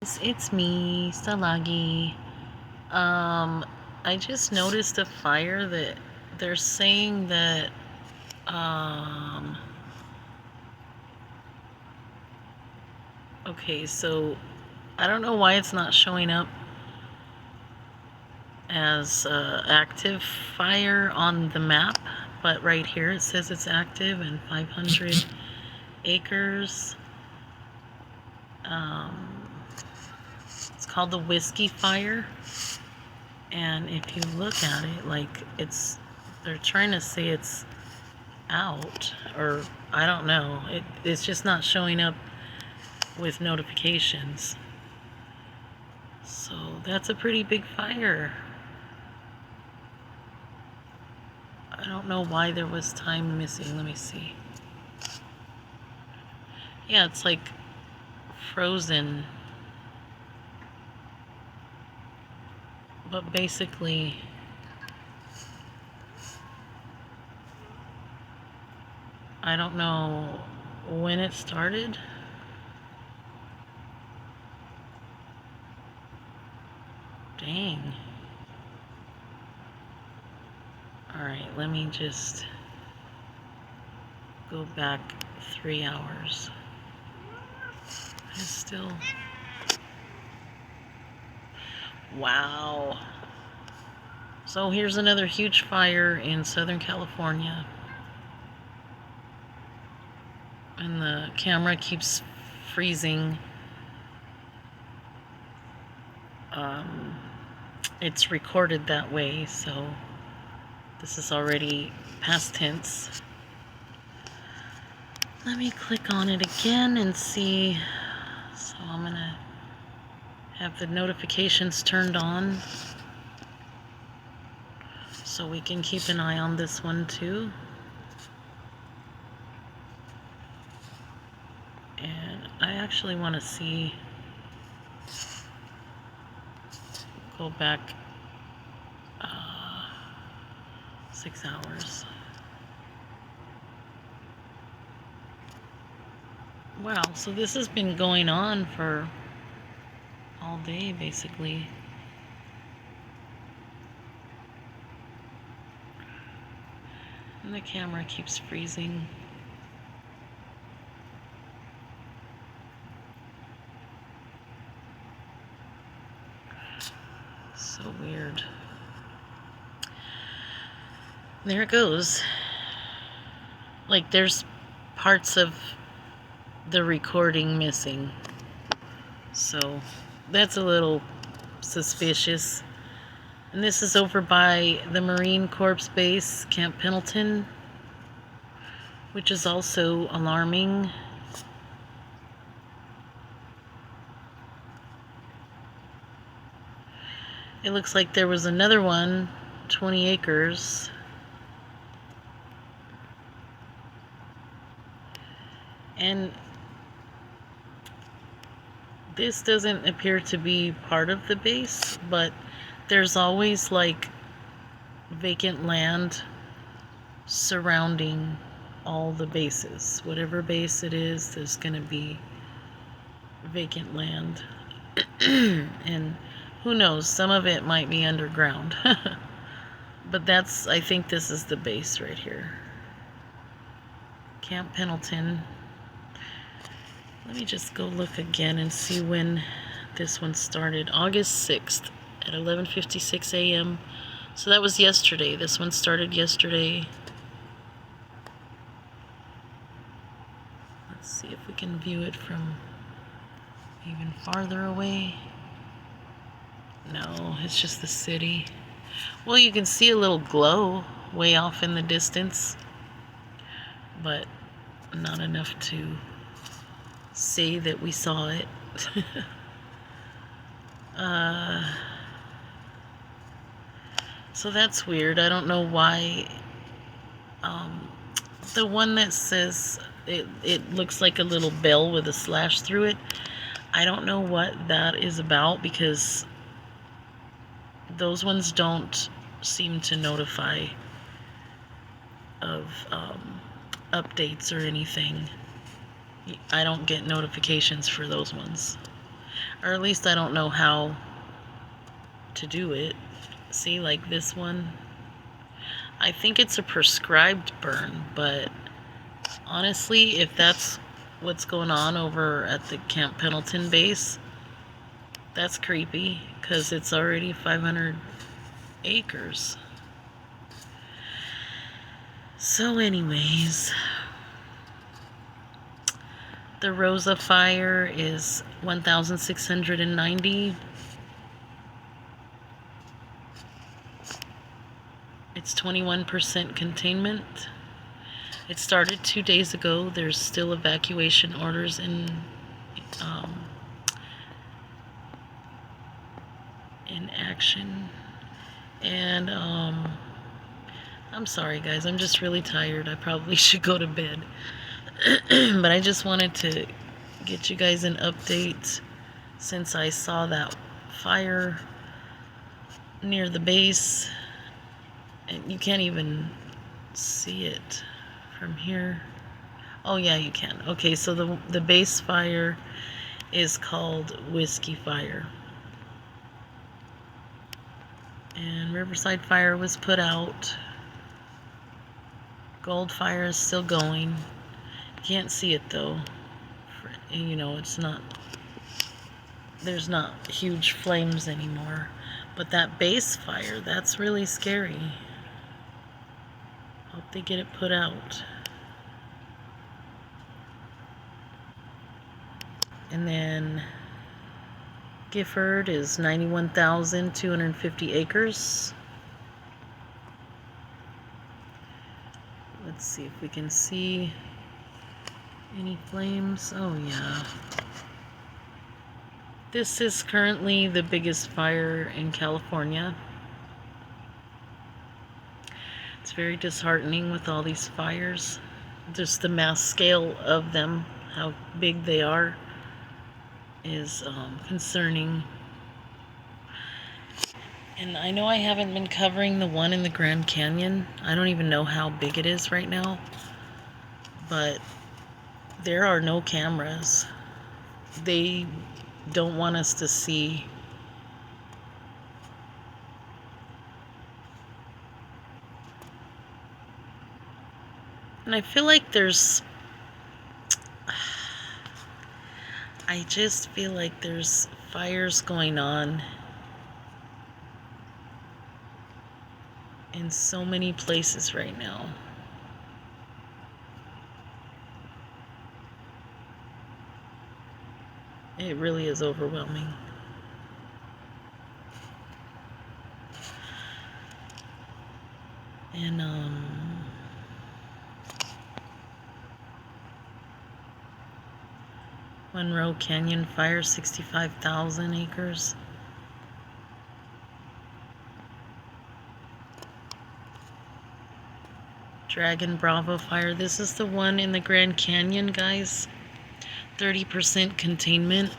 guys, it's me, Salagi. I just noticed a fire that they're saying that, okay, so I don't know why it's not showing up as active fire on the map, but right here it says it's active and 500 acres. It's called the Whiskey Fire. And if you look at it, like, they're trying to say it's out, or I don't know. It's just not showing up with notifications. So that's a pretty big fire. I don't know why there was time missing. Let me see. Yeah, it's like frozen. But basically, I don't know when it started. Dang. Alright, let me just go back 3 hours. It's still... Wow. So here's another huge fire in Southern California. And the camera keeps freezing. It's recorded that way, so this is already past tense. Let me click on it again and see. So I'm gonna have the notifications turned on so we can keep an eye on this one too. And I actually want to see, go back 6 hours. Wow, so this has been going on for all day basically. And the camera keeps freezing. So weird. There it goes. Like, there's parts of the recording missing. So that's a little suspicious. And this is over by the Marine Corps base, Camp Pendleton, which is also alarming. It looks like there was another one, 20 acres. And this doesn't appear to be part of the base, but there's always like vacant land surrounding all the bases. Whatever base it is, there's gonna be vacant land. And who knows, some of it might be underground. But I think this is the base right here. Camp Pendleton. Let me just go look again and see when this one started. August 6th at 11:56 a.m. So that was yesterday. This one started yesterday. Let's see if we can view it from even farther away. No, it's just the city. Well, you can see a little glow way off in the distance, but not enough to say that we saw it. So that's weird. I don't know why. The one that says it looks like a little bell with a slash through it, I don't know what that is about, because those ones don't seem to notify of updates or anything. I don't get notifications for those ones. Or at least I don't know how to do it. See, like this one, I think it's a prescribed burn, but honestly, if that's what's going on over at the Camp Pendleton base, that's creepy, because it's already 500 acres. So anyways, the Rosa fire is 1,690. It's 21% containment. It started 2 days ago. There's still evacuation orders in action. And I'm sorry guys, I'm just really tired. I probably should go to bed. But I just wanted to get you guys an update since I saw that fire near the base. And you can't even see it from here. Oh yeah, you can. Okay, so the base fire is called Whiskey Fire. And Riverside Fire was put out. Gold Fire is still going. You can't see it though. You know, it's not, there's not huge flames anymore. But that base fire, that's really scary. Hope they get it put out. And then Gifford is 91,250 acres. Let's see if we can see any flames. Oh yeah. This is currently the biggest fire in California. It's very disheartening with all these fires. Just the mass scale of them, how big they are, is concerning. And I know I haven't been covering the one in the Grand Canyon. I don't even know how big it is right now. But there are no cameras. They don't want us to see. And I feel like I just feel like there's fires going on in so many places right now. It really is overwhelming. And Monroe Canyon fire, 65,000 acres. Dragon Bravo fire. This is the one in the Grand Canyon, guys. 30% containment.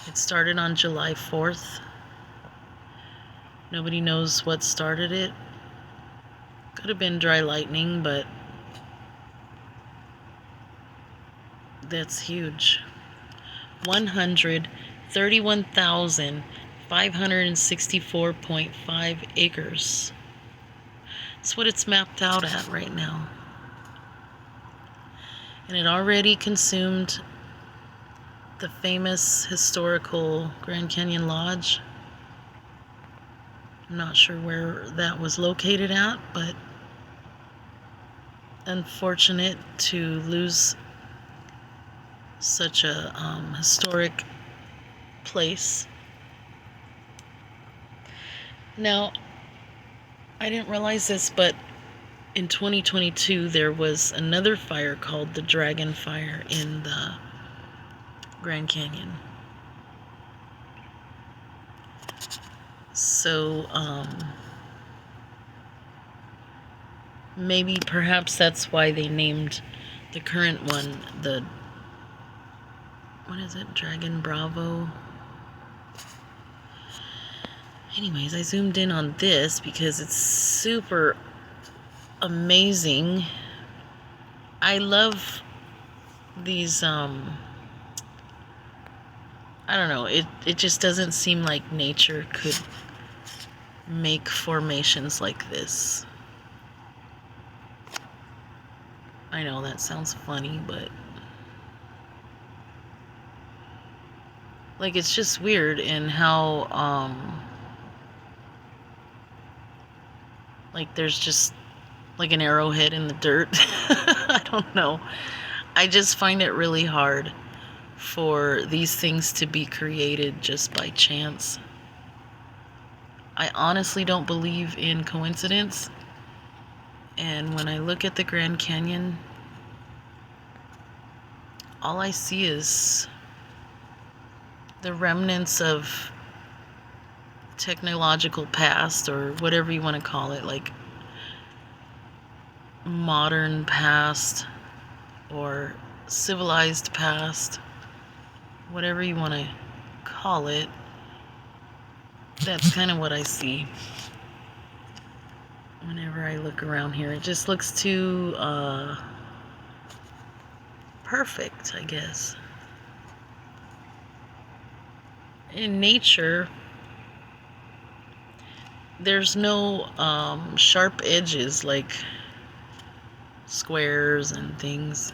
It started on July 4th. Nobody knows what started it. Could have been dry lightning, but that's huge. 131,564.5 acres. That's what it's mapped out at right now. And it already consumed the famous historical Grand Canyon Lodge. I'm not sure where that was located at, but unfortunate to lose such a historic place. Now, I didn't realize this, but in 2022 there was another fire called the Dragon Fire in the Grand Canyon. So maybe perhaps that's why they named the current one the, what is it, Dragon Bravo. Anyways, I zoomed in on this because it's super amazing. I love these I don't know, it just doesn't seem like nature could make formations like this. I know that sounds funny, but like it's just weird in how like there's just like an arrowhead in the dirt. I don't know. I just find it really hard for these things to be created just by chance. I honestly don't believe in coincidence. And when I look at the Grand Canyon, all I see is the remnants of technological past, or whatever you want to call it, like modern past or civilized past, whatever you want to call it. That's kind of what I see whenever I look around here. It just looks too perfect, I guess. In nature, there's no sharp edges like squares and things.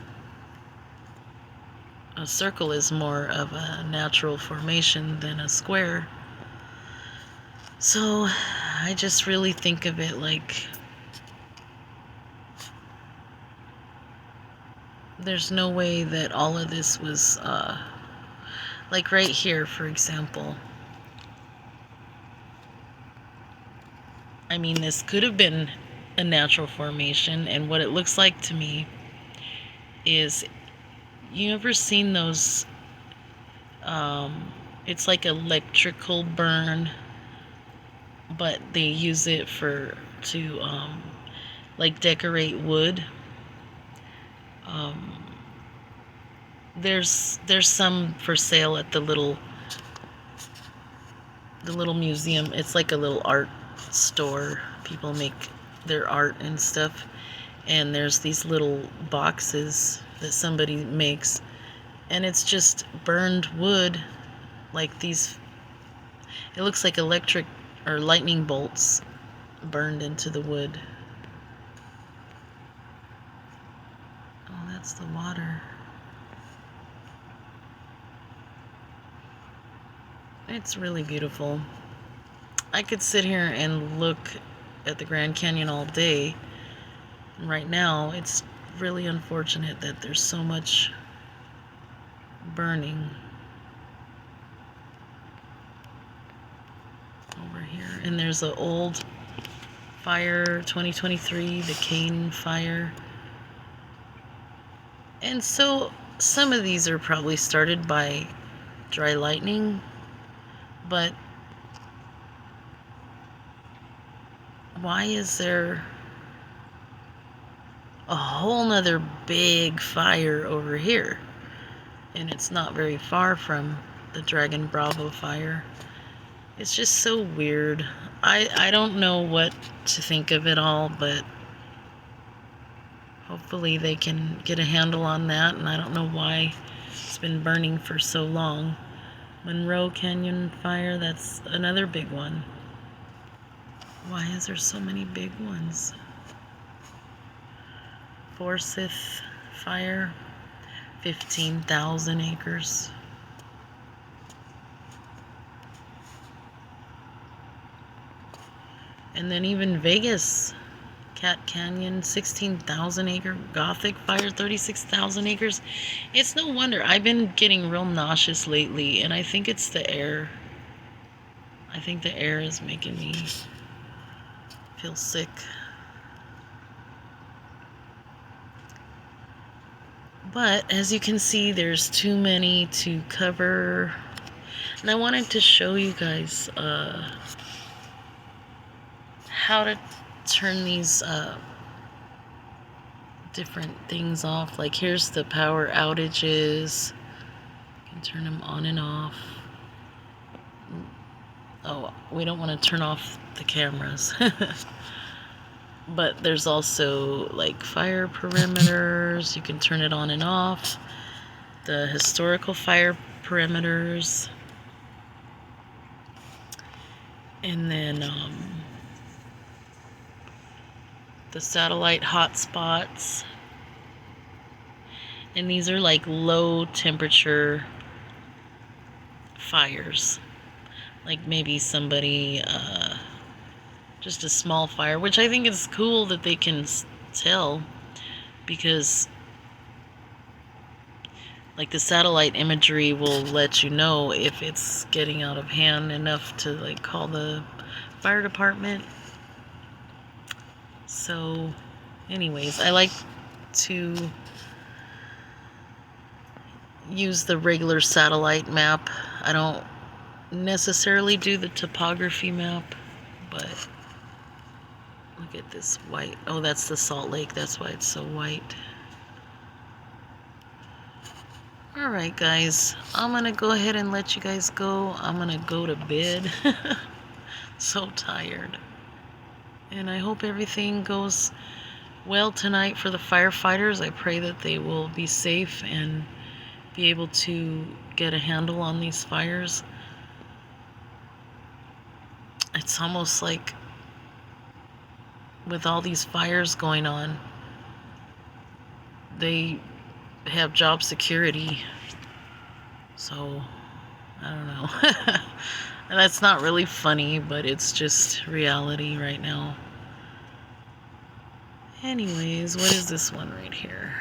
A circle is more of a natural formation than a square. So I just really think of it like there's no way that all of this was like right here, for example. I mean, this could have been a natural formation, and what it looks like to me is, you ever seen those it's like electrical burn, but they use it to like decorate wood. There's some for sale at the little museum. It's like a little art store. People make their art and stuff, and there's these little boxes that somebody makes, and it's just burned wood, like these, it looks like electric or lightning bolts burned into the wood. Oh, that's the water. It's really beautiful. I could sit here and look at the Grand Canyon all day. Right now, it's really unfortunate that there's so much burning over here. And there's an old fire, 2023, the Cane fire. And so some of these are probably started by dry lightning, but why is there a whole nother big fire over here? And it's not very far from the Dragon Bravo fire. It's just so weird. I don't know what to think of it all, but hopefully they can get a handle on that. And I don't know why it's been burning for so long. Monroe Canyon fire, that's another big one. Why is there so many big ones? Forsyth fire, 15,000 acres. And then even Vegas, Cat Canyon, 16,000 acre Gothic fire, 36,000 acres. It's no wonder I've been getting real nauseous lately, and I think it's the air. I think the air is making me feel sick. But as you can see, there's too many to cover. And I wanted to show you guys how to turn these different things off. Like here's the power outages. You can turn them on and off. Oh, we don't want to turn off the cameras. But there's also like fire perimeters. You can turn it on and off. The historical fire perimeters. And then the satellite hotspots. And these are like low temperature fires. Like maybe somebody, just a small fire, which I think is cool that they can tell, because like the satellite imagery will let you know if it's getting out of hand enough to like call the fire department. So anyways, I like to use the regular satellite map. I don't necessarily do the topography map, but look at this white. Oh, that's the Salt Lake. That's why it's so white. Alright guys, I'm gonna go ahead and let you guys go. I'm gonna go to bed. So tired. And I hope everything goes well tonight for the firefighters. I pray that they will be safe and be able to get a handle on these fires. It's almost like with all these fires going on, they have job security. So I don't know. And that's not really funny, but it's just reality right now. Anyways, what is this one right here?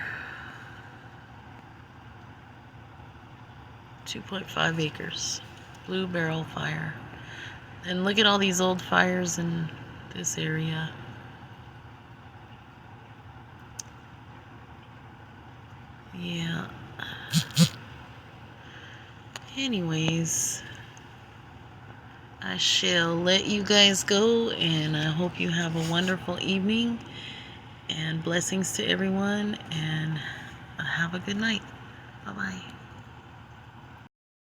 2.5 acres. Blue Barrel Fire. And look at all these old fires in this area. Yeah. Anyways, I shall let you guys go, and I hope you have a wonderful evening, and blessings to everyone, and have a good night. Bye-bye.